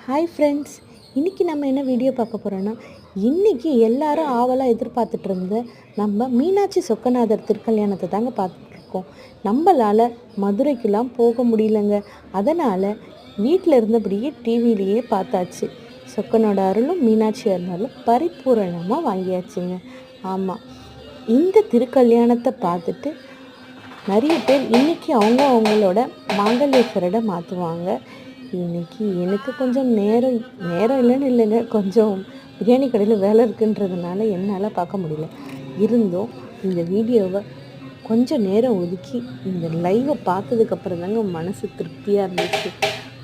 Hi friends, இன்றைக்கி நம்ம என்ன வீடியோ பார்க்க போகிறோன்னா, இன்றைக்கி எல்லாரும் ஆவலாக எதிர்பார்த்துட்டு இருந்த நம்ம மீனாட்சி சொக்கநாதர் திருக்கல்யாணத்தை தாங்க பார்த்துட்ருக்கோம். நம்மளால் மதுரைக்கெலாம் போக முடியலங்க. அதனால் வீட்டில் இருந்தபடியே டிவிலேயே பார்த்தாச்சு. சொக்கனோட அருளும் மீனாட்சி அருளும் பரிபூரணமாக வாங்கியாச்சுங்க. ஆமாம், இந்த திருக்கல்யாணத்தை பார்த்துட்டு நிறைய பேர் இன்றைக்கி அவங்களோட மாங்கல்ய சரடை மாற்றுவாங்க. இன்றைக்கி எனக்கு கொஞ்சம் நேரம் இல்லைன்னு இல்லைங்க, கொஞ்சம் பிரியாணி கடையில் வேலை இருக்குன்றதுனால என்னால் பார்க்க முடியல. இருந்தும் இந்த வீடியோவை கொஞ்சம் நேரம் ஒதுக்கி இந்த லைவை பார்த்ததுக்கப்புறம் தாங்க மனசு திருப்தியாக இருந்துச்சு.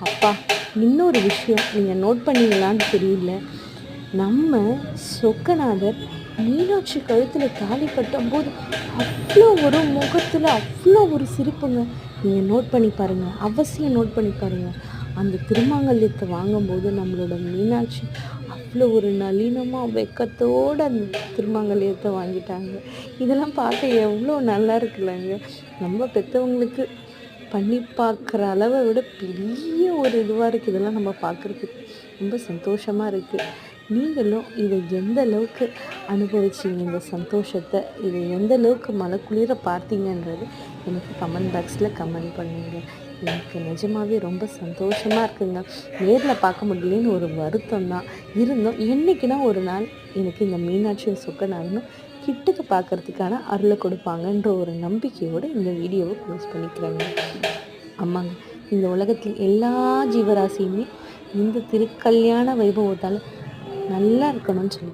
அப்பா, இன்னொரு விஷயம் நீங்கள் நோட் பண்ணீங்களான்னு தெரியல, நம்ம சொக்கநாதர் மீனாட்சி கழுத்தில் தாலி கட்டும்போது அவ்வளோ ஒரு முகத்தில் அவ்வளோ ஒரு சிரிப்புங்க. நீங்கள் நோட் பண்ணி பாருங்கள், அவசியம் நோட் பண்ணி பாருங்கள். அந்த திருமாங்கல்யத்தை வாங்கும்போது நம்மளோட மீனாட்சி அவ்வளோ ஒரு நளினமாக வெக்கத்தோடு அந்த திருமாங்கல்யத்தை வாங்கிட்டாங்க. இதெல்லாம் பார்க்க எவ்வளோ நல்லா இருக்குல்லங்க. நம்ம பெற்றவங்களுக்கு பண்ணி பார்க்குற அளவை விட பெரிய ஒரு இதுவாக இருக்குது. இதெல்லாம் நம்ம பார்க்குறதுக்கு ரொம்ப சந்தோஷமாக இருக்குது. நீங்களும் இதை எந்த அளவுக்கு அனுபவிச்சிங்க, இந்த சந்தோஷத்தை இதை எந்த அளவுக்கு மனக்குளிர பார்த்தீங்கன்றது எனக்கு கமெண்ட் பாக்ஸில் கமெண்ட் பண்ணுங்க. எனக்கு நிஜமாகவே ரொம்ப சந்தோஷமாக இருக்குங்க. நேரில் பார்க்க முடியலன்னு ஒரு வருத்தம் தான் இருந்தோம். என்றைக்குனா ஒரு நாள் எனக்கு இந்த மீனாட்சியும் சொக்கநாதனும் கிட்டக்கு பார்க்குறதுக்கான அருளை கொடுப்பாங்கன்ற ஒரு நம்பிக்கையோடு இந்த வீடியோவை க்ளோஸ் பண்ணிக்கிறேங்க. ஆமாங்க, இந்த உலகத்தில் எல்லா ஜீவராசியுமே இந்த திருக்கல்யாண வைபவத்தால் நல்லா இருக்கணும்னு சொல்லி